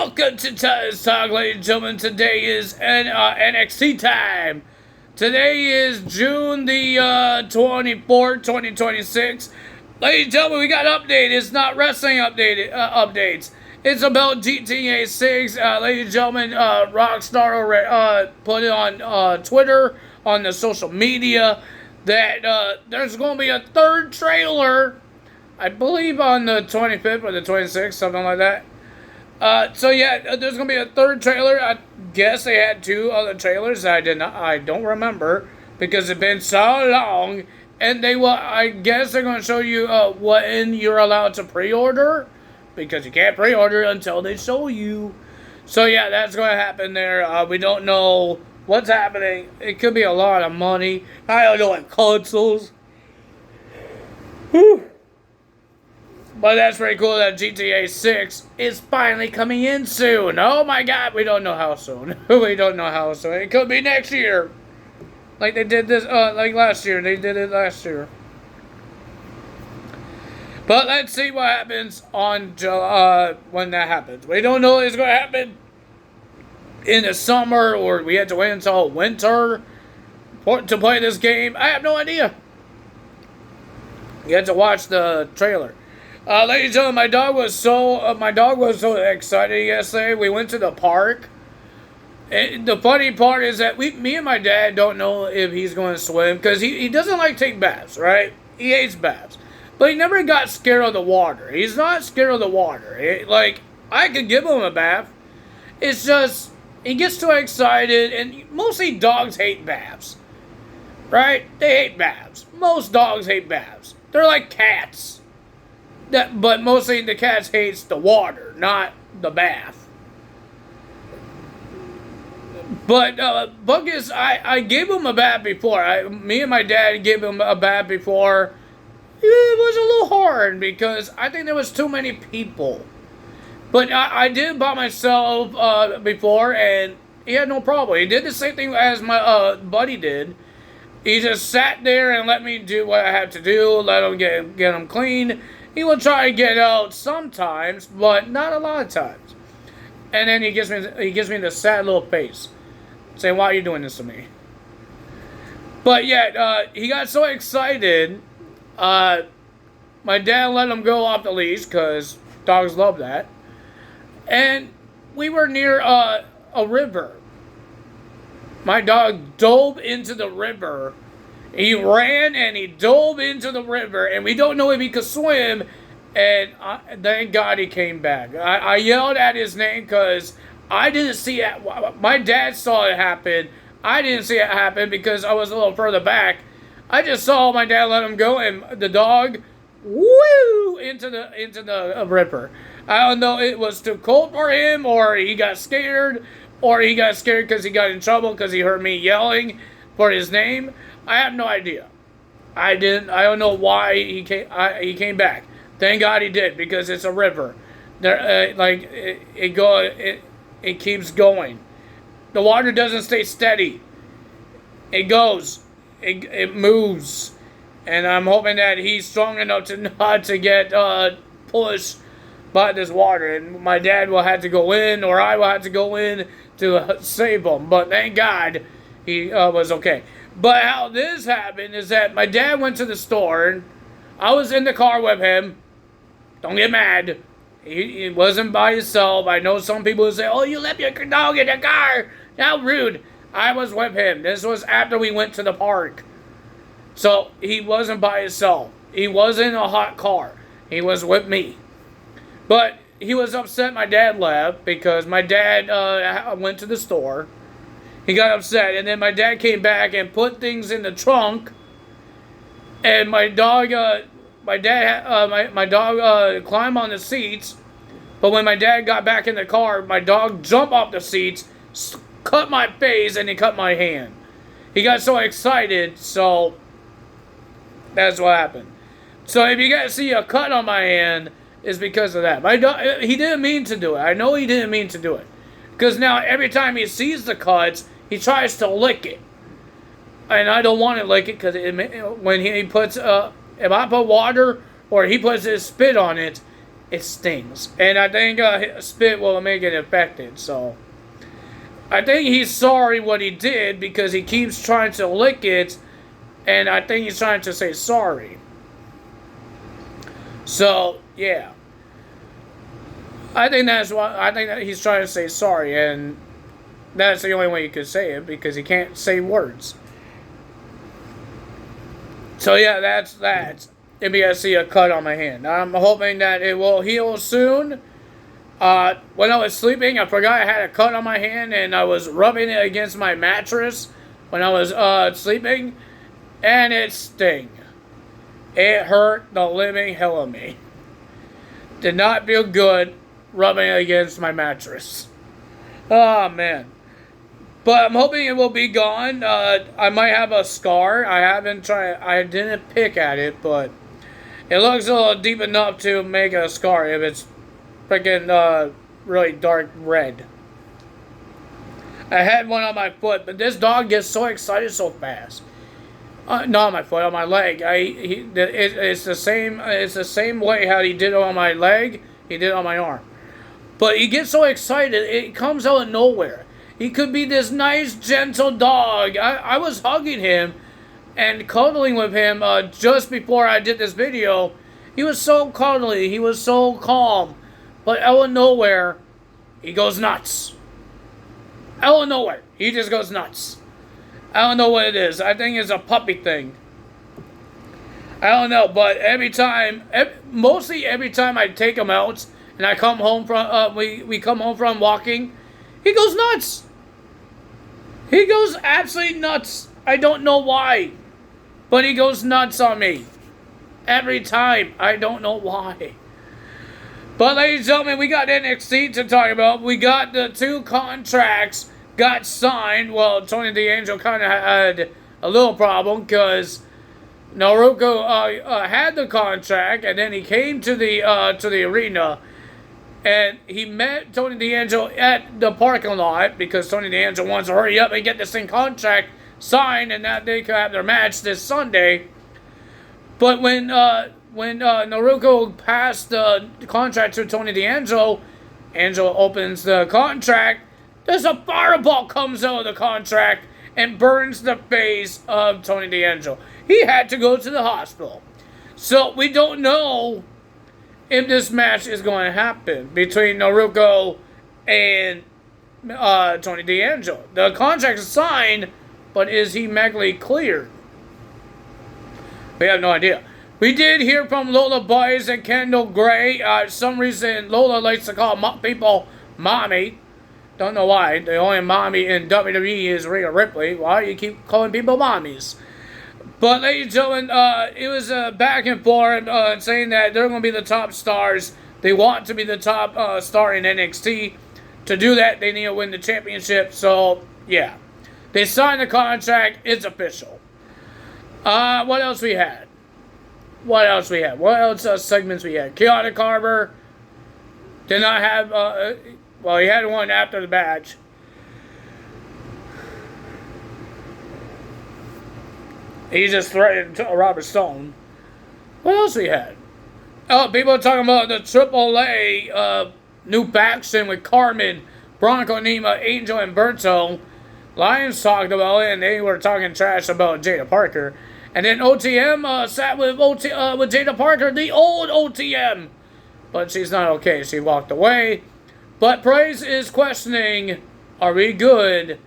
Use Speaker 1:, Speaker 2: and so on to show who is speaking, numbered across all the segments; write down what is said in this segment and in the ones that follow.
Speaker 1: Welcome to Taz Talk, ladies and gentlemen. Today is NXT time. Today is June the 24th, 2026. Ladies and gentlemen, we got update. It's not wrestling updates. It's about GTA 6. Ladies and gentlemen, Rockstar put it on Twitter, on the social media, that there's going to be a third trailer, I believe on the 25th or the 26th, something like that. So yeah, there's gonna be a third trailer. I guess they had two other trailers. I don't remember because it's been so long. And I guess they're gonna show you when you're allowed to pre-order, because you can't pre-order until they show you. So yeah, that's gonna happen there. We don't know what's happening. It could be a lot of money. I don't know, like consoles. Whew. But that's pretty cool that GTA 6 is finally coming in soon. Oh my god, we don't know how soon. We don't know how soon. It could be next year. Like they did this, like last year. They did it last year. But let's see what happens on when that happens. We don't know if it's going to happen in the summer or we have to wait until winter to play this game. I have no idea. You have to watch the trailer. Ladies and gentlemen, my dog was so excited yesterday. We went to the park. And the funny part is that me and my dad don't know if he's going to swim because he doesn't like take baths, right? He hates baths, but he never got scared of the water. He's not scared of the water. Like I could give him a bath. It's just he gets too excited, and mostly dogs hate baths, right? They hate baths. Most dogs hate baths. They're like cats. But mostly the cats hates the water, not the bath. But Buckus, I gave him a bath before. Me and my dad gave him a bath before. It was a little hard because I think there was too many people. But I did by myself before, and he had no problem. He did the same thing as my buddy did. He just sat there and let me do what I had to do, let him get him clean. He will try to get out sometimes, but not a lot of times. And then he gives me the sad little face, saying, "Why are you doing this to me?" But yet, he got so excited. My dad let him go off the leash because dogs love that. And we were near a river. My dog dove into the river. He ran and he dove into the river, and we don't know if he could swim, and thank God he came back. I yelled at his name because I didn't see it. My dad saw it happen. I didn't see it happen because I was a little further back. I just saw my dad let him go, and the dog, woo, into the river. I don't know, it was too cold for him, or he got scared, because he got in trouble because he heard me yelling for his name. I have no idea. I don't know why he came back. Thank God he did, because it's a river. There, it keeps going. The water doesn't stay steady. It goes. It moves. And I'm hoping that he's strong enough to not to get pushed by this water. And my dad will have to go in, or I will have to go in to save him. But thank God he was okay. But how this happened is that my dad went to the store, and I was in the car with him. Don't get mad. He wasn't by himself. I know some people say, "Oh, you left your dog in the car. How rude." I was with him. This was after we went to the park. So he wasn't by himself. He wasn't in a hot car. He was with me. But he was upset my dad left because my dad went to the store. He got upset, and then my dad came back and put things in the trunk. And my dog climbed on the seats. But when my dad got back in the car, my dog jumped off the seats, cut my face, and he cut my hand. He got so excited, so that's what happened. So if you guys see a cut on my hand, it's because of that. My dog, he didn't mean to do it. I know he didn't mean to do it. Because now every time he sees the cuts, he tries to lick it. And I don't want to lick it because when he puts, if I put water or he puts his spit on it, it stings. And I think spit will make it infected. So I think he's sorry what he did because he keeps trying to lick it. And I think he's trying to say sorry. So, yeah. I think that's why. I think that he's trying to say sorry. And that's the only way you could say it because he can't say words. So, yeah, that's that. Maybe I see a cut on my hand. I'm hoping that it will heal soon. When I was sleeping, I forgot I had a cut on my hand, and I was rubbing it against my mattress when I was sleeping, and it stung. It hurt the living hell of me. Did not feel good rubbing it against my mattress. Oh, man. But I'm hoping it will be gone. I might have a scar. I didn't pick at it, but it looks a little deep enough to make a scar if it's freaking really dark red. I had one on my foot, but this dog gets so excited so fast. Not on my foot, on my leg. It's the same. It's the same way how he did it on my leg. He did it on my arm. But he gets so excited, it comes out of nowhere. He could be this nice, gentle dog. I was hugging him and cuddling with him just before I did this video. He was so cuddly. He was so calm. But out of nowhere, he goes nuts. Out of nowhere, he just goes nuts. I don't know what it is. I think it's a puppy thing. I don't know, but mostly every time I take him out and I come home from, we come home from walking, he goes nuts. He goes absolutely nuts. I don't know why, but he goes nuts on me. Every time. I don't know why. But ladies and gentlemen, we got NXT to talk about. We got the 2 contracts got signed. Well, Tony D'Angelo kind of had a little problem because Naruko had the contract, and then he came to the arena, and he met Tony D'Angelo at the parking lot because Tony D'Angelo wants to hurry up and get this thing contract signed, and that they could have their match this Sunday. But when Naruko passed the contract to Tony D'Angelo, Angelo opens the contract. There's a fireball comes out of the contract and burns the face of Tony D'Angelo. He had to go to the hospital. So we don't know if this match is going to happen between Naruko and Tony D'Angelo. The contract is signed, but is he medically cleared? We have no idea. We did hear from Lola Buys and Kendall Gray. Some reason Lola likes to call people mommy. Don't know why. The only mommy in WWE is Rhea Ripley. Why do you keep calling people mommies? But ladies and gentlemen, it was back and forth saying that they're going to be the top stars. They want to be the top star in NXT. To do that, they need to win the championship. So, yeah. They signed the contract. It's official. What else we had? What else segments we had? Chaotic Harbor did not have... well, he had one after the match. He just threatened Robert Stone. What else we had? Oh, people are talking about the AAA new faction with Carmen, Bronco Nima, Angel, and Berto. Lions talked about it, and they were talking trash about Jada Parker. And then OTM sat with Jada Parker, the old OTM. But she's not okay. She walked away. But Praise is questioning, are we good?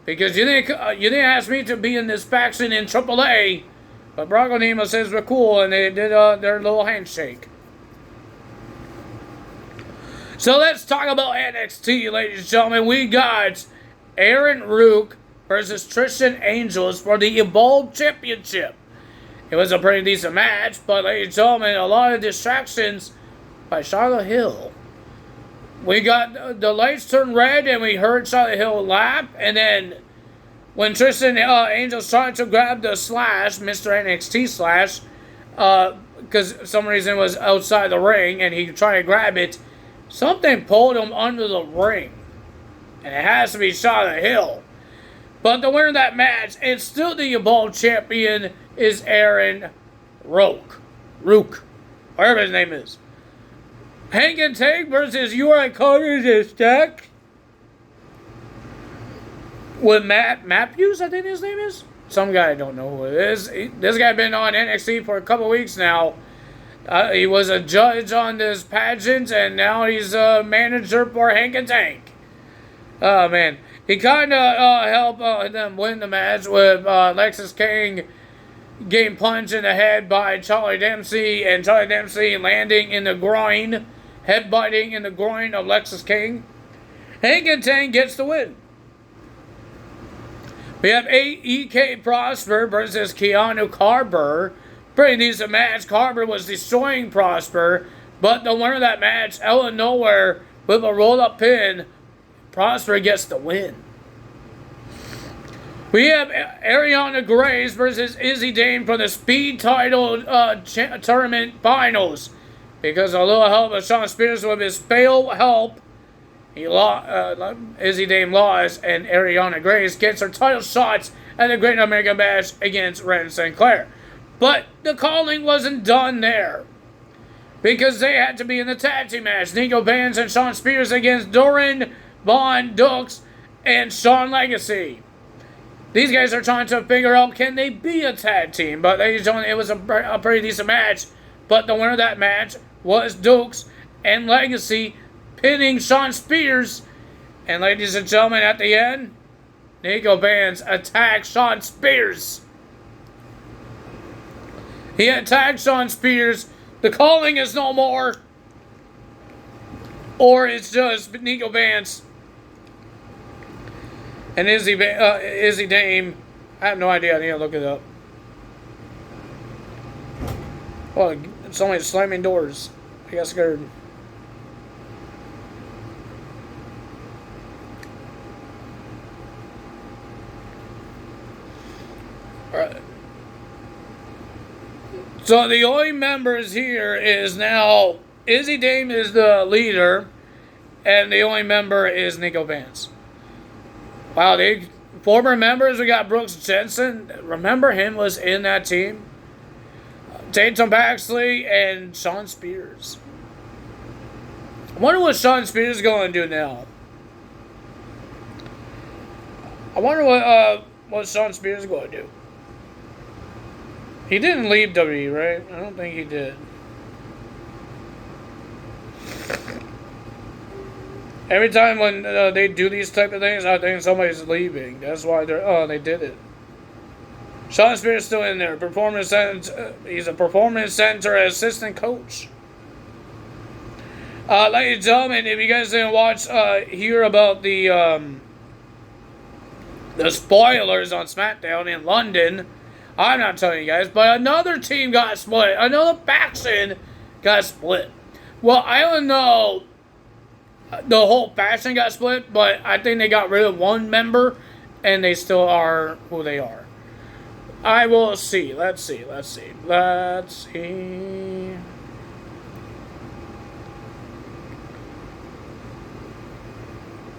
Speaker 1: Because you didn't ask me to be in this faction in AAA. But Bronco Nima says we're cool, and they did their little handshake. So let's talk about NXT, ladies and gentlemen. We got Aaron Rook versus Tristan Angels for the Evolve Championship. It was a pretty decent match, but ladies and gentlemen, a lot of distractions by Charlotte Hill. We got the lights turned red, and we heard Charlotte Hill laugh, and then when Tristan Angels tried to grab the Slash, Mr. NXT Slash, because for some reason it was outside the ring, and he tried to grab it, something pulled him under the ring. And it has to be Charlotte Hill. But the winner of that match, and still the Evolve champion, is Aaron Rook. Whatever his name is. Hank and Tank versus You Are a Communist Jack. With Matt Matthews, I think his name is. Some guy I don't know who it is. This guy been on NXT for a couple weeks now. He was a judge on this pageant, and now he's a manager for Hank and Tank. Oh, man. He kind of helped them win the match with Lexus King getting punched in the head by Charlie Dempsey, and Charlie Dempsey landing in the groin, headbutting in the groin of Lexus King. Hank and Tank gets the win. We have E.K. Prosper versus Keanu Carver. Pretty decent match. Carver was destroying Prosper, but the winner of that match, out of nowhere, with a roll-up pin, Prosper gets the win. We have Ariana Grace versus Izzy Dame for the Speed Title Tournament Finals. Because a little help of Shawn Spears with his fail help, Izzy Dame lost, and Ariana Grace gets her title shots at the Great American Bash against Ren Sinclair. But the calling wasn't done there, because they had to be in the tag team match. Nico Vance and Shawn Spears against Doran, Von Dux, and Shawn Legacy. These guys are trying to figure out, can they be a tag team? But it was a pretty decent match. But the winner of that match was Dukes and Legacy pinning Shawn Spears. And ladies and gentlemen, at the end, Nico Vance attacks Shawn Spears. He attacked Shawn Spears. The calling is no more. Or it's just Nico Vance and Izzy Dame. I have no idea. I need to look it up. Well, it's only slamming doors. I got scared. Alright. So the only members here is now Izzy Dame is the leader, and the only member is Nico Vance. Wow, the former members, we got Brooks Jensen. Remember him was in that team? Tatum Paxley and Shawn Spears. I wonder what Shawn Spears is going to do now. I wonder what Shawn Spears is going to do. He didn't leave WWE, right? I don't think he did. Every time when they do these type of things, I think somebody's leaving. That's why they did it. Shawn Spears is still in there. He's a performance center assistant coach. Ladies and gentlemen, if you guys didn't hear about the spoilers on SmackDown in London, I'm not telling you guys, but another team got split. Another faction got split. Well, I don't know the whole faction got split, but I think they got rid of one member, and they still are who they are. I will see. Let's see. Well,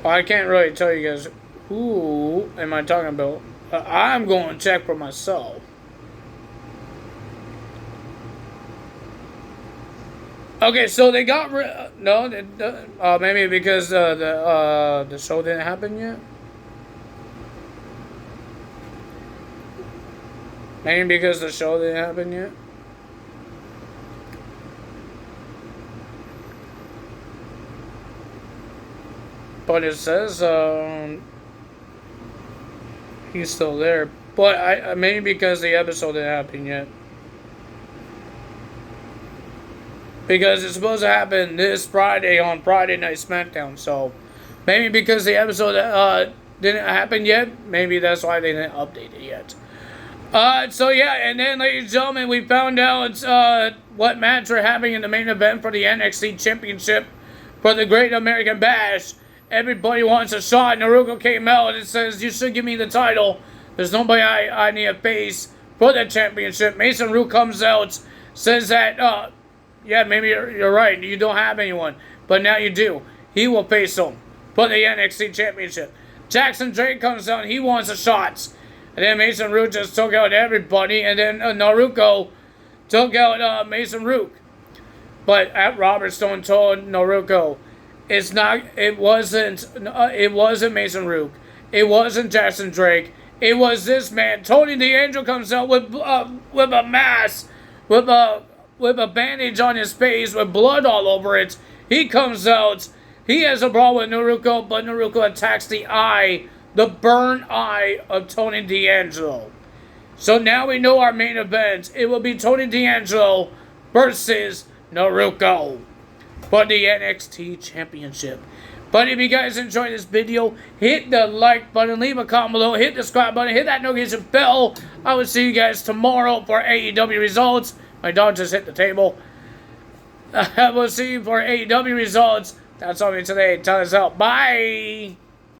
Speaker 1: I can't really tell you guys who am I talking about. I'm going to check for myself. Okay, so they got rid. No, maybe because the show didn't happen yet. Maybe because the show didn't happen yet. But it says he's still there. But maybe because the episode didn't happen yet. Because it's supposed to happen this Friday on Friday Night SmackDown. So maybe because the episode didn't happen yet, maybe that's why they didn't update it yet. So yeah, and then ladies and gentlemen, we found out what match are having in the main event for the NXT Championship for the Great American Bash. Everybody wants a shot. Naruko came out and says, you should give me the title. There's nobody I need to face for the championship. Mason Root comes out, says that, yeah, maybe you're right. You don't have anyone. But now you do. He will face him for the NXT Championship. Jackson Drake comes out and he wants the shots. And then Mason Root just took out everybody. And then Naruko took out Mason Root. But at Robert Stone told Naruko, it wasn't Mason Rook. It wasn't Jackson Drake. It was this man. Tony D'Angelo comes out with a mask, with a bandage on his face, with blood all over it. He comes out. He has a brawl with Naruko, but Naruko attacks the eye, the burnt eye of Tony D'Angelo. So now we know our main event. It will be Tony D'Angelo versus Naruko for the NXT Championship. But if you guys enjoyed this video, hit the like button, leave a comment below, hit the subscribe button, hit that notification bell. I will see you guys tomorrow for AEW results. My dog just hit the table. I will see you for AEW results. That's all for today. Tell us out. Bye.